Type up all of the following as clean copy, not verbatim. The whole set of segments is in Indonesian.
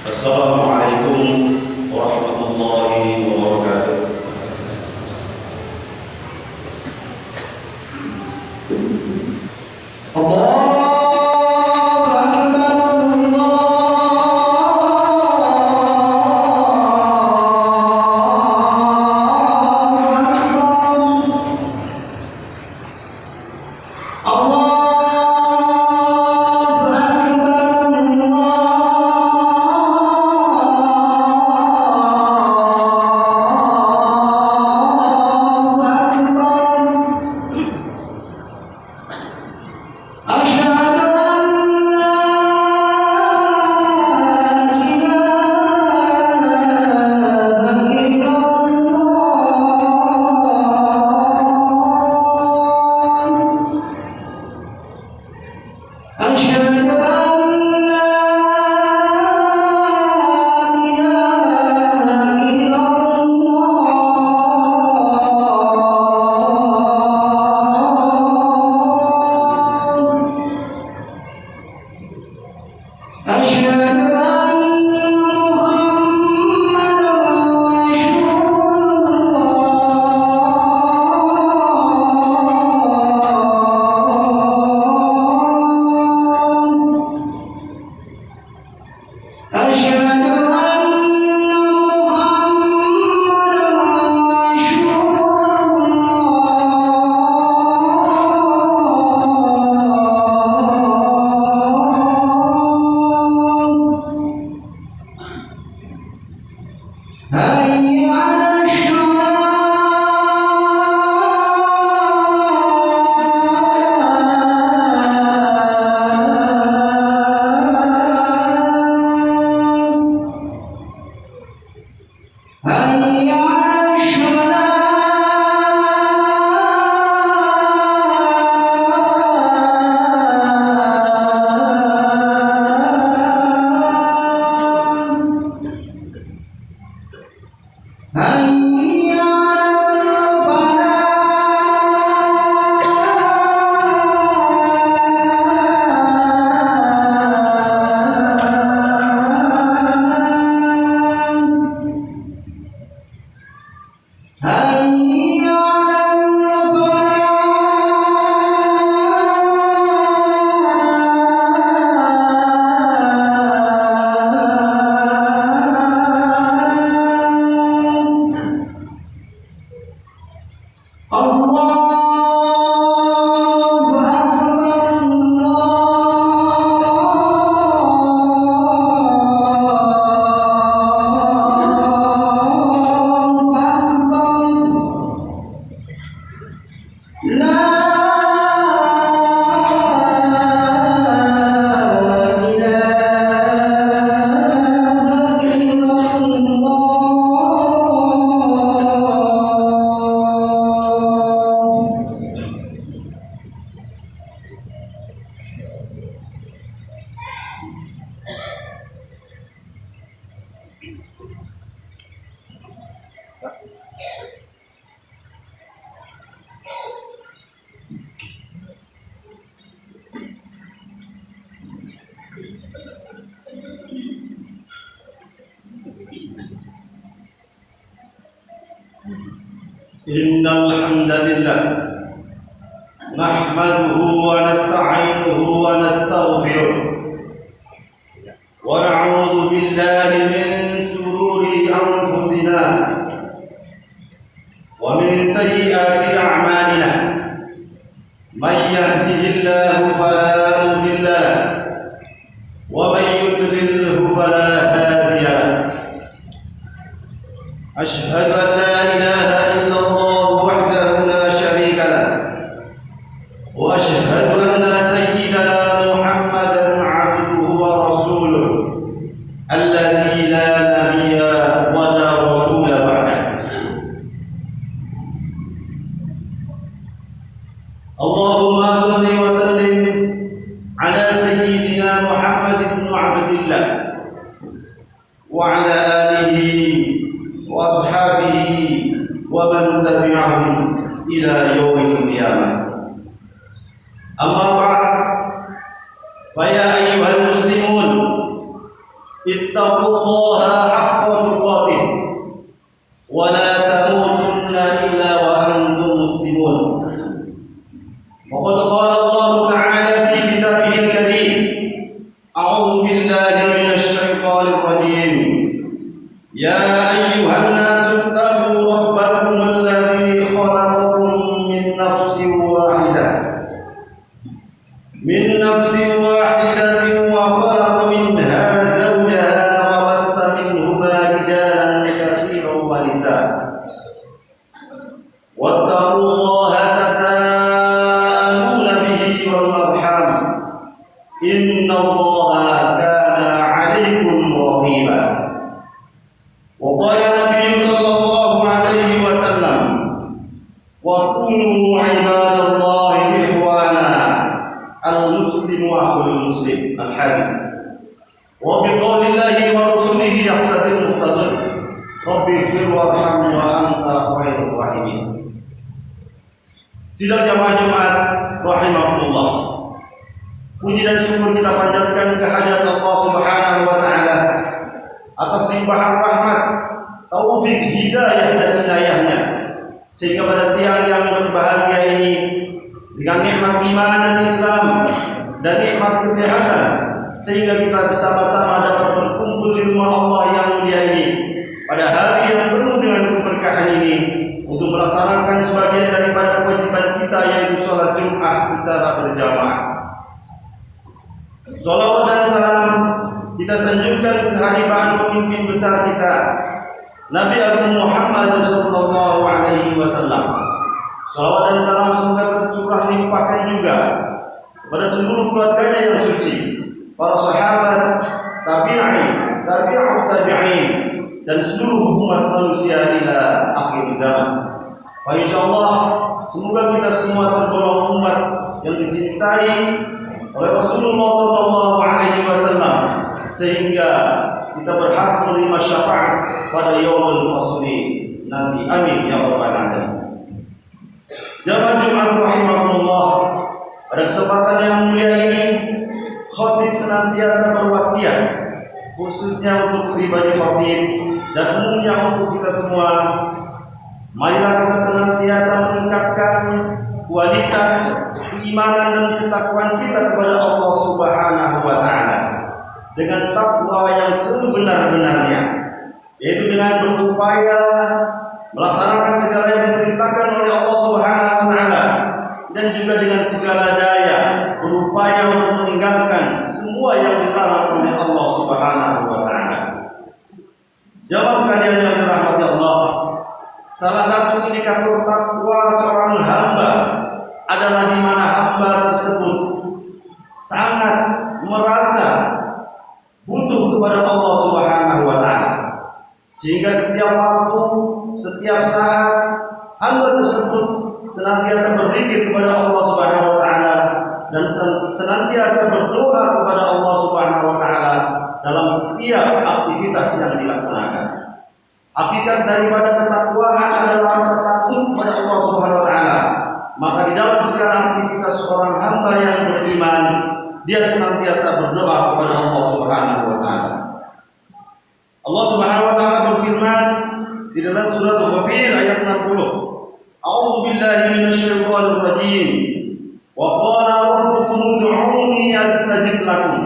Assalamualaikum warahmatullahi wabarakatuh. Innal hamdalillah nahmaduhu wa nasta'inuhu wa nastaghfiruh wa na'udzu billahi min shururi anfusina wa min sayyiati a'malina may yahdihillahu fala mudilla lahu wa may yudlilhu fala hadiya lahu. Ashhadu an la ilaha illallah wahdahu la syarika lahu wa ashhadu anna sayyidana Muhammadan 'abduhu wa rasuluhu alladzi la nabiyya wa la rasula ba'dahu. Allahumma shalli wa sallim ala sayyidina Muhammad ibn Abdillah wa ala alihi wa ashabihi wa man tabi'ahum ila yaumil qiyamah. Amma ba'd, fa ya ayyuhal muslimun ittaqullaha haqqa tuqatih wa la tamutunna illa wa antum muslimun. Waqad qala Allah Ta'ala fi kitabihil karim, a'udzu billahi minasy syaithanir rajim. Ya ayyuhan nasu ittaqu rabbakum alladzi khalaqakum min nafsin wahidatin wa khalaqa minha zawjaha wa bassa minhuma rijalan katsiran wa nisaa. Wattaqullaha tasaaluna bihi wal arham, innallaha kana 'alaykum raqiba. Wa qala Nabi sallallahu alaihi wasallam, wa kunu 'ibadallahi ikhwana, al-muslimu akhul muslim. Al-hadis. Wa biqaulillahi wa rasulihi yaqtatil muqtadir, rabbi ighfir warham wa anta khairur rahimin. Sidang jamaah Jumat rahimakumullah, puji dan syukur kita panjatkan kehadirat Allah Subhanahu wa taala atas limpahan rahmat, taufik, hidayah dan inayahnya, sehingga pada siang yang berbahagia ini dengan nikmat iman dan Islam dan nikmat kesehatan, sehingga kita bersama-sama dapat berkumpul di rumah Allah yang mulia ini pada hari yang penuh dengan keberkahan ini untuk melaksanakan sebagian daripada kewajiban kita, yaitu sholat Jumat secara berjamaah. Salawat dan salam kita sanjungkan kehadiran pemimpin besar kita, Nabi Agung Muhammad sallallahu alaihi wasallam. Salawat dan salam semoga tercurah limpahkan juga kepada seluruh keluarganya yang suci, para sahabat, tabi'in, tabi'ut tabi'in, dan seluruh umat manusia ila akhir zaman. Wa insyaallah semoga kita semua tergolong umat yang dicintai oleh Rasulullah sallallahu alaihi wasallam, sehingga kita berhak menerima syafaat pada yaumul fasli nanti. Amin ya rabbal alamin. Jamaah Jumat rahimakumullah, pada kesempatan yang mulia ini khatib senantiasa berwasiat, khususnya untuk pribadi khatib dan umumnya untuk kita semua. Marilah kita senantiasa meningkatkan kualitas keimanan dan ketakwaan kita kepada Allah Subhanahu wa taala dengan takwa yang sebenar-benarnya, yaitu dengan berupaya melaksanakan segala yang diperintahkan oleh Allah Subhanahu wa taala, dan juga dengan segala daya berupaya untuk meninggalkan semua yang dilarang oleh Allah Subhanahu wa taala. Jamaah sekalian yang dirahmati Allah, salah satu indikator takwa seorang hamba adalah di mana hamba tersebut sangat merasa butuh kepada Allah Subhanahu wa taala, sehingga setiap waktu, setiap saat hamba tersebut senantiasa berzikir kepada Allah Subhanahu wa taala dan senantiasa berdoa kepada Allah Subhanahu wa taala dalam setiap aktivitas yang dilaksanakan. Hakikat daripada ketakwaan adalah rasa takut kepada Allah Subhanahu wa taala. Maka di dalam segala aktivitas seorang hamba yang beriman, dia senantiasa berdoa kepada Allah Subhanahu wa taala. Allah Subhanahu wa taala berfirman di dalam surat Al-Ghafir ayat 60, A'udzu billahi minasyaitonir rajim. Wa qala rabbukum ud'uni astajib lakum.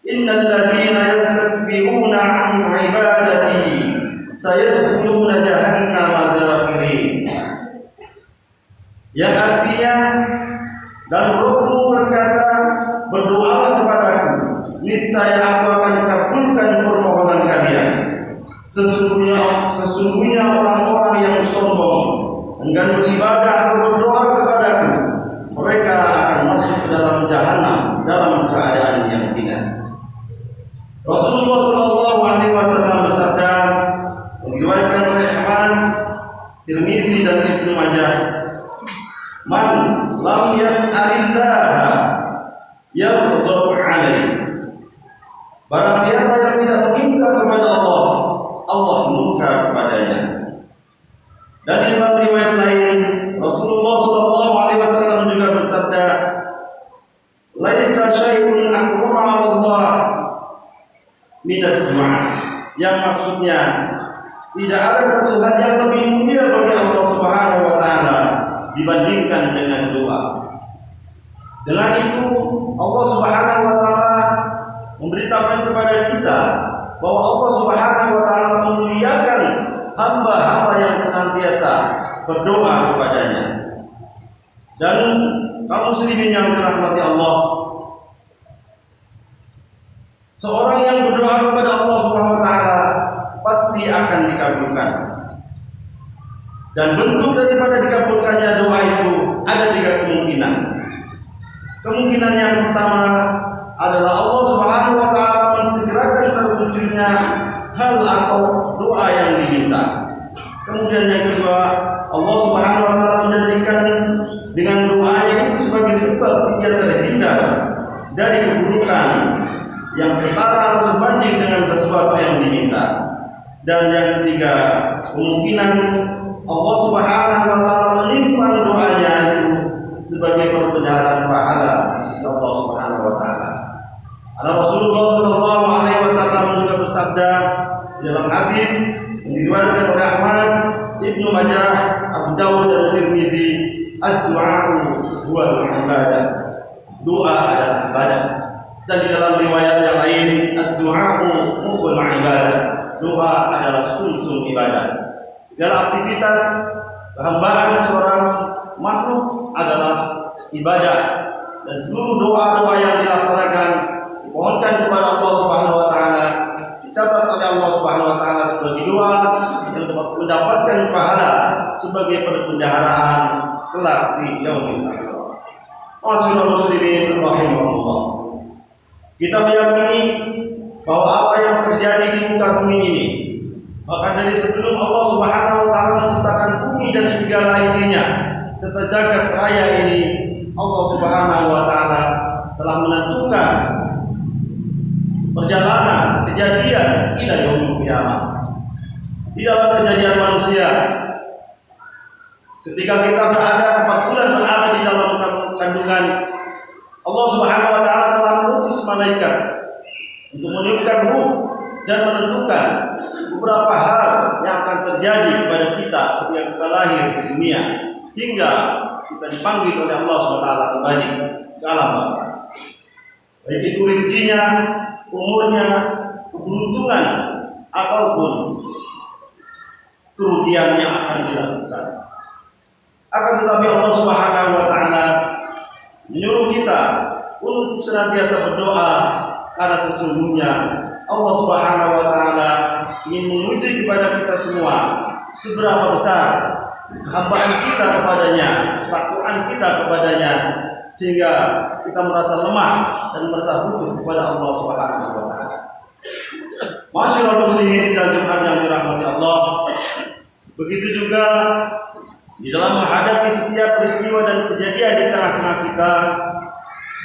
Innal ladzina yastakbiruna 'an 'ibadati sayadkhuluna jahannama dakhirin. Yang artinya, dan Rabbmu berkata, berdoalah kepadaku, niscaya aku akan kabulkan permohonan kalian. Sesungguhnya orang-orang yang sombong enggan beribadah atau berdoa kepadaku, mereka akan masuk ke dalam jahanam dalam keadaan yang hina. Rasulullah sallallahu alaihi wasallam bersabda, diriwayatkan oleh Ahmad, Tirmizi dan Ibnu Majah, man lam yas'alillah yaghdab 'alaihi. Barang siapa yang tidak meminta kepada Allah, Allah murka kepadanya. Dan di dalam riwayat lain, Rasulullah sallallahu alaihi wasallam juga bersabda, laisa syai'un akbar 'ala Allah minat doa, yang maksudnya tidak ada satu hal yang lebih mulia bagi Allah Subhanahu wa taala dibandingkan dengan doa. Dengan itu Allah Subhanahu wa taala memberitakan kepada kita bahwa Allah Subhanahu wa taala memuliakan hamba-hamba yang senantiasa berdoa kepadanya. Dan kaum muslimin yang dirahmati Allah, seorang yang berdoa kepada Allah Subhanahu wa taala pasti akan dikabulkan. Dan bentuk daripada dikabulkannya doa itu ada 3 kemungkinan. Kemungkinan yang pertama adalah Allah Subhanahu wa taala mensegerakan terwujudnya hal atau doa yang diminta. Kemudian yang kedua, Allah Subhanahu wa taala menjadikan dengan doanya itu sebagai sebab ia terhindar dari keburukan yang setara atau sebanding dengan sesuatu yang diminta. Dan yang ketiga, kemungkinan Allah Subhanahu wa taala menyimpan doanya itu sebagai perbendaharaan pahala di sisi Allah Subhanahu wa taala. Rasulullah sallallahu alaihi wasallam juga bersabda dalam hadis yang diriwayatkan oleh Ahmad, Ibnu Majah, Abu Dawud dan Tirmizi, ad-du'a huwal ibadah. Doa adalah ibadah. Dan di dalam riwayat yang lain, ad-du'a mukhul ibadah. Doa adalah sumsum ibadah. Segala aktivitas kehambaan seorang makhluk adalah ibadah, dan seluruh doa-doa yang dilaksanakan dimohonkan kepada Allah Subhanahu wa taala dicatat oleh Allah Subhanahu wa taala sebagai doa yang dapat mendapatkan pahala sebagai perbendaharaan kelak di yaumil akhir. Masyaallah muslimin rahimahullah. Kita meyakini bahwa apa yang terjadi di muka bumi ini, bahkan dari sebelum Allah Subhanahu wa taala menciptakan bumi dan segala isinya serta jagat raya ini, Allah Subhanahu wa taala telah menentukan perjalanan kejadian ila yaumil qiyamah. Di dalam kejadian manusia, ketika kita berada 4 bulan berada di dalam kandungan, Allah Subhanahu wa taala telah mengutus malaikat untuk meniupkan ruh dan menentukan beberapa hal yang akan terjadi kepada kita ketika kita lahir di dunia hingga kita dipanggil oleh Allah SWT kembali ke alam baka. Baik itu rezekinya, umurnya, keberuntungan ataupun kerugian yang akan dilakukan. Akan tetapi Allah Subhanahu wa taala menyuruh kita untuk senantiasa berdoa, karena sesungguhnya Allah Subhanahu wa taala ingin menguji kepada kita semua seberapa besar kehambaan kita kepadanya, ketakwaan kita kepadanya, sehingga kita merasa lemah dan merasa butuh kepada Allah Subhanahu wa taala. Masyaallah muslimin dan jemaat yang dirahmati Allah, begitu juga di dalam menghadapi setiap peristiwa dan kejadian di tengah-tengah kita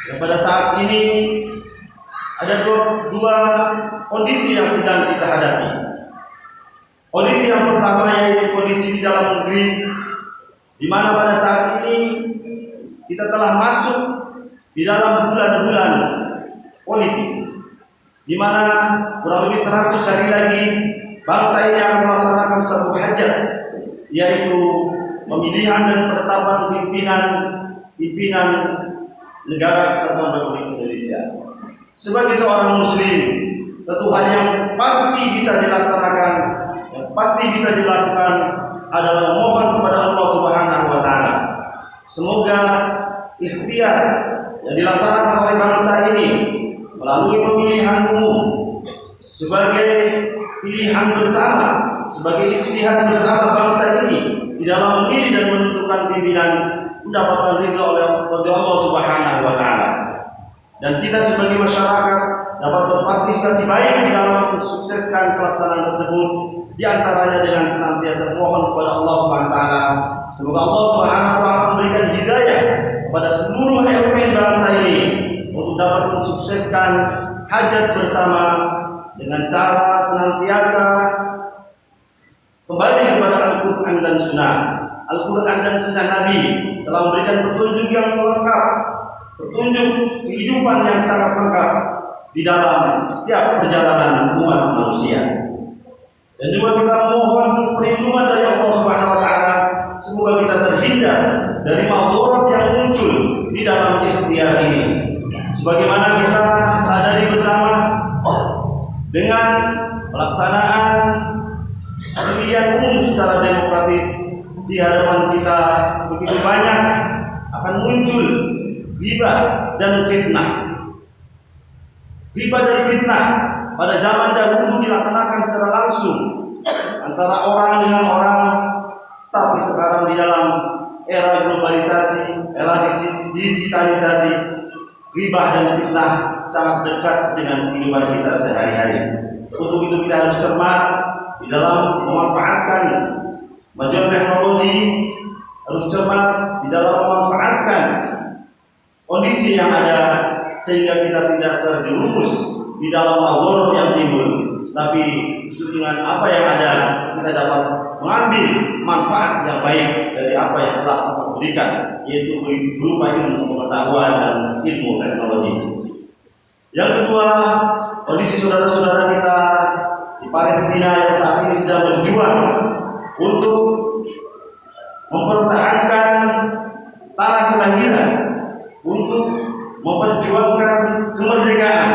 yang pada saat ini ada dua kondisi yang sedang kita hadapi. Kondisi yang pertama yaitu kondisi di dalam negeri, di mana pada saat ini kita telah masuk di dalam bulan-bulan politik, di mana kurang lebih 100 hari lagi bangsa ini akan melaksanakan satu hajat, yaitu pemilihan dan penetapan pimpinan negara Kesatuan Republik Indonesia. Sebagai seorang muslim, tentu hal yang pasti bisa dilaksanakan, yang pasti bisa dilakukan adalah memohon kepada Allah Subhanahu wa taala. Semoga ikhtiar yang dilaksanakan oleh bangsa ini melalui pemilihan umum sebagai pilihan bersama, sebagai ikhtiar bersama bangsa ini di dalam memilih dan menentukan pimpinan mendapatkan ridha oleh Allah Subhanahu wa taala. Dan kita sebagai masyarakat dapat berpartisipasi baik di dalam mensukseskan pelaksanaan tersebut, di antaranya dengan senantiasa mohon kepada Allah Subhanahu wa taala. Semoga Allah Subhanahu wa taala memberikan hidayah kepada seluruh elemen bangsa ini untuk dapat mensukseskan hajat bersama dengan cara senantiasa kembali kepada Al-Quran dan Sunnah. Al-Quran dan Sunnah Nabi telah memberikan petunjuk yang lengkap, petunjuk kehidupan yang sangat lengkap, di dalam setiap perjalanan umat manusia. Dan juga kita mohon perlindungan dari Allah Subhanahu wa taala, semoga kita terhindar dari madarat yang muncul di dalam ikhtiar ini. Sebagaimana kita sadari bersama, dengan pelaksanaan pemilihan umum secara demokratis di hadapan kita begitu banyak akan muncul ghibah dan fitnah. Ghibah dan fitnah pada zaman dahulu dilaksanakan secara langsung antara orang dengan orang, tapi sekarang di dalam era globalisasi, era digitalisasi, ghibah dan fitnah sangat dekat dengan kehidupan kita sehari-hari. Untuk itu kita harus cermat di dalam memanfaatkan kemajuan teknologi, harus cermat di dalam memanfaatkan kondisi yang ada sehingga kita tidak terjerumus di dalam madarat yang timbul, tapi justru dengan apa yang ada kita dapat mengambil manfaat yang baik dari apa yang telah Allah berikan, yaitu berupa ilmu pengetahuan dan ilmu teknologi. Yang kedua, kondisi saudara-saudara kita di Palestina yang saat ini sedang berjuang untuk mempertahankan tanah kelahiran, untuk memperjuangkan kemerdekaan,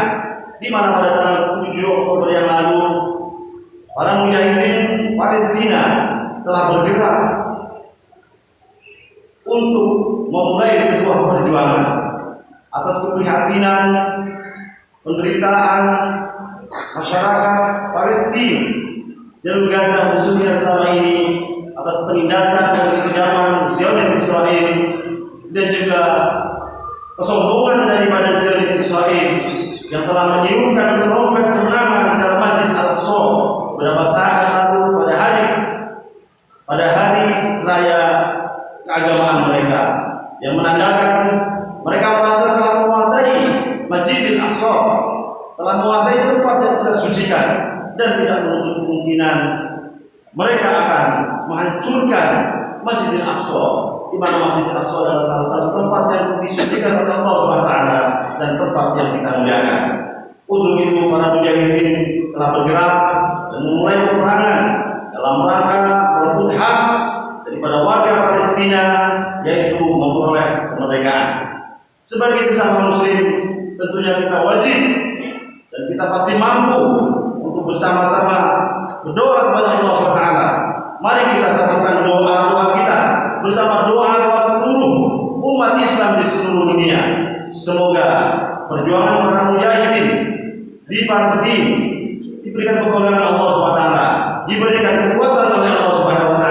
di mana pada tanggal 7 Oktober yang lalu para mujahidin Palestina telah bergerak untuk memulai sebuah perjuangan atas keprihatinan penderitaan masyarakat Palestina jalur Gaza khususnya selama ini atas penindasan dan kekejaman Zionis Israel dan juga kesombongan daripada Zionis Israel yang telah meniupkan trompet kemenangan dalam Masjid Al-Aqsa beberapa saat lalu pada hari raya keagamaan mereka, yang menandakan mereka merasa telah menguasai Masjid Al-Aqsa, telah menguasai tempat yang kita sucikan, dan tidak menutup kemungkinan mereka akan menghancurkan Masjid Al-Aqsa, di mana Masjid Al-Aqsa adalah salah satu tempat yang disucikan oleh Allah SWT dan tempat yang kita muliakan. Untuk itu para mujahidin telah bergerak dan memulai peperangan dalam rangka merebut hak daripada warga Palestina, yaitu memperoleh kemerdekaan. Sebagai sesama muslim, tentunya kita wajib dan kita pasti mampu untuk bersama-sama berdoa kepada Allah SWT. Mari kita sambungkan doa-doa kita bersama doa-doa seluruh umat Islam di seluruh dunia. Semoga perjuangan para mujahidin di Palestina diberikan pertolongan Allah SWT, diberikan kekuatan oleh Allah SWT,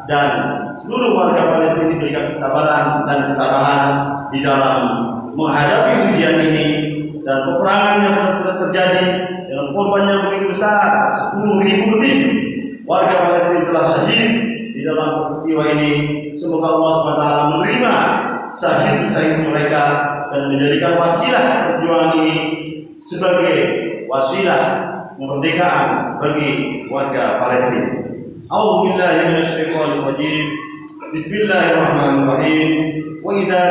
dan seluruh warga Palestina diberikan kesabaran dan ketabahan di dalam menghadapi ujian ini dan peperangan yang sedang terjadi dengan korban yang begitu besar, 10.000 lebih warga Palestina telah syahid di dalam peristiwa ini. Semoga Allah SWT menerima syahid mereka dan menjadikan wasilah perjuangan ini sebagai wasilah kemerdekaan bagi warga Palestina. A'udzu billahi minasyaitonir rajim. Bismillahirrahmanirrahim. Wa idza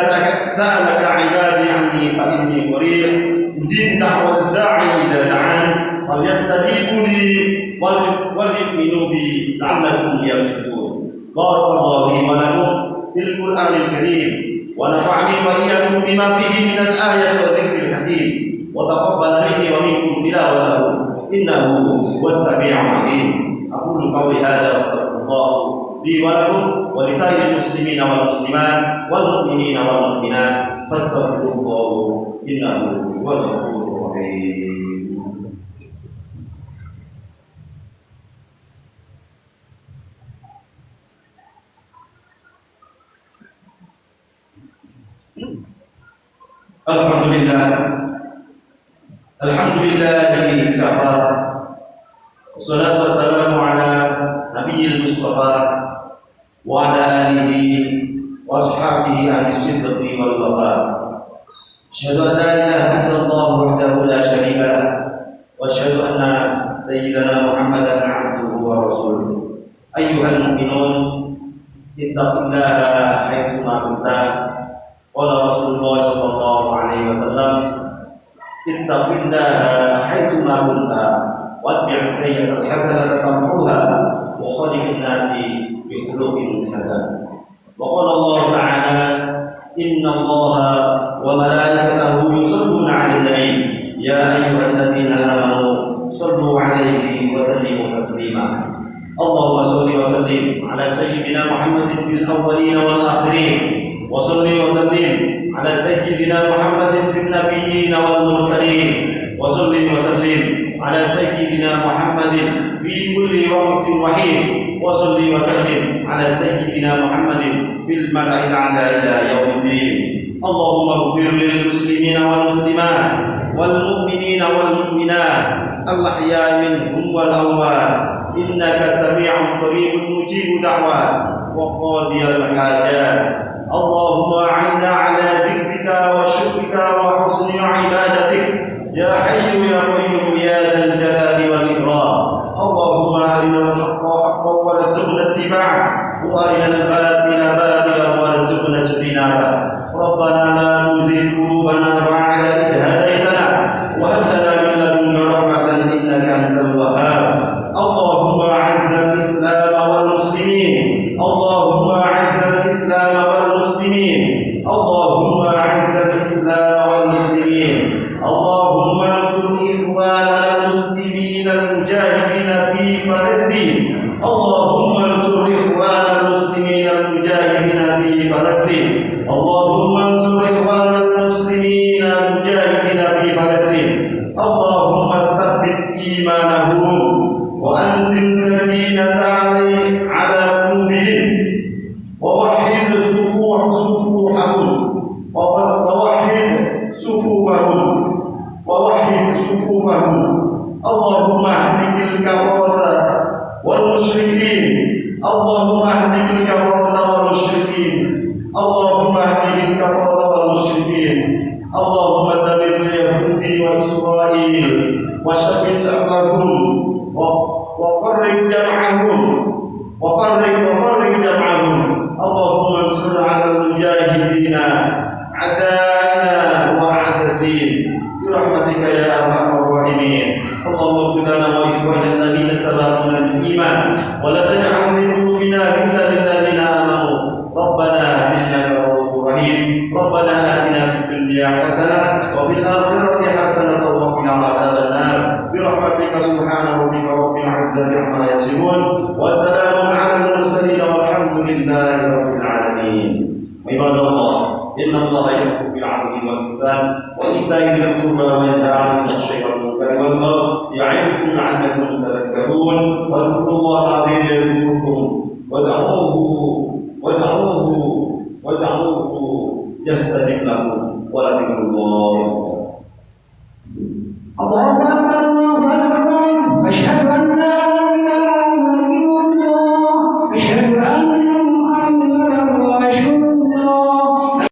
sa'alaka 'ibadi 'anni fa inni qarib ujibu da'watad da'i idza da'an falyastajibu li wal yu'minu bi la'allakum yarshudun. Barakallahu li wa lakum fil Qur'anil karim wa nafa'ani wa iyyakum bima fihi minal ayati wa dzikril hakim wa taqabbal minni wa minkum tilawatahu innahu huwas sami'ul 'alim. Aqulu qawli hadza wa astaghfirullah li wa lakum wa li sa'iril muslimina wal muslimat wal mu'minina wal mu'minat fastaghfirullah innahu huwal ghafurur rahim. Alhamdulillahi kafa. Wassalatu wassalamu ala nabiyil mustafa wa ala alihi wa ashabihi ahli sidqi wal wafa. Asyhadu an la ilaha illallah wahdahu la syarika lah wa asyhadu anna sayyidana Muhammadan 'abduhu wa rasuluh. Ayyuhal mu'minun ittaqillaha haitsu ma kuntum. Qala Rasulullah sallallahu alaihi wasallam ittaqillaha haitsuma kunta watbi' as-sayyi'ata al-hasanata tamhuha wa khaliqin nasi bi khuluqin hasan. Wa qala Allah ta'ala inna Allaha wa malaikatahu yusalluna 'alan nabi ya ayyuhalladzina amanu sallu 'alaihi wa sallimu taslima. Allahumma shalli wa sallim ala sayyidina Muhammadin fil awwalin wal akhirin wa salli wa sallim على سيدنا محمد في النبيين والمرسلين وصل وسلم على سيدنا محمد في كل وقت وحين وصل وسلم على سيدنا محمد في الملأ الأعلى إلى يوم الدين. اللهم اغفر للمسلمين والمسلمات والمؤمنين والمؤمنات الأحياء منهم والأموات إنك سميع قريب مجيب دعوات وقاضي الحاجات. اللهم أعنا على ذكرك وشكرك وحسن عبادتك يا حي يا قيوم يا ذا الجلال والإكرام. اللهم أرنا الحق حقا وارزقنا اتباعه وأرنا الباطل باطلا وارزقنا اجتنابه. ربنا لا تزغ قلوبنا بعد إذ هديتنا وهب لنا من لدنك رحمة إنك أنت الوهاب. اللهم أعز الإسلام والمسلمين. اللهم أعز الإسلام والمسلمين. اللهم أعز الإسلام والمسلمين. اللهم انصر إخواننا المسلمين المجاهدين في فلسطين. اللهم انصر إخواننا المسلمين المجاهدين في فلسطين. اللهم انصر إخواننا المسلمين المجاهدين في فلسطين. اللهم ثبت إيمانهم وأنزل سكينة على قلوبهم ووحد صفوفهم ووحد صفوفهم. اللهم اهلك الكفرة والمشركين. اللهم اهلك الكفرة والمشركين. اللهم اهلك الكفرة والمشركين. اللهم دمر اليهود وإسرائيل وشتت شملهم وفرق جمعهم. اللهم انصر على المجاهدين عدائنا وأعداء الدين برحمتك يا أرحم الراحمين. اللهم اغفر لنا ولإخواننا الذين سبقونا بالإيمان ولا تجعل في قلوبنا غلا للذين آمنوا ربنا إنك رؤوف رحيم. ربنا آتنا في الدنيا حسنة وفي الآخرة حسنة وقنا عذاب النار برحمتك سبحان ربك رب العزة عما يصفون والسلام على المرسلين والحمد لله رب العالمين. عباد الله إن الله يأمر بالعدل والإحسان وإيتاء ذي القربى وينهى عن الفحشاء والمنكر والبغي يعظكم لعلكم تذكرون. واذكروا الله العظيم يذكركم ودعوه يستجب لكم ولذكر الله أكبر.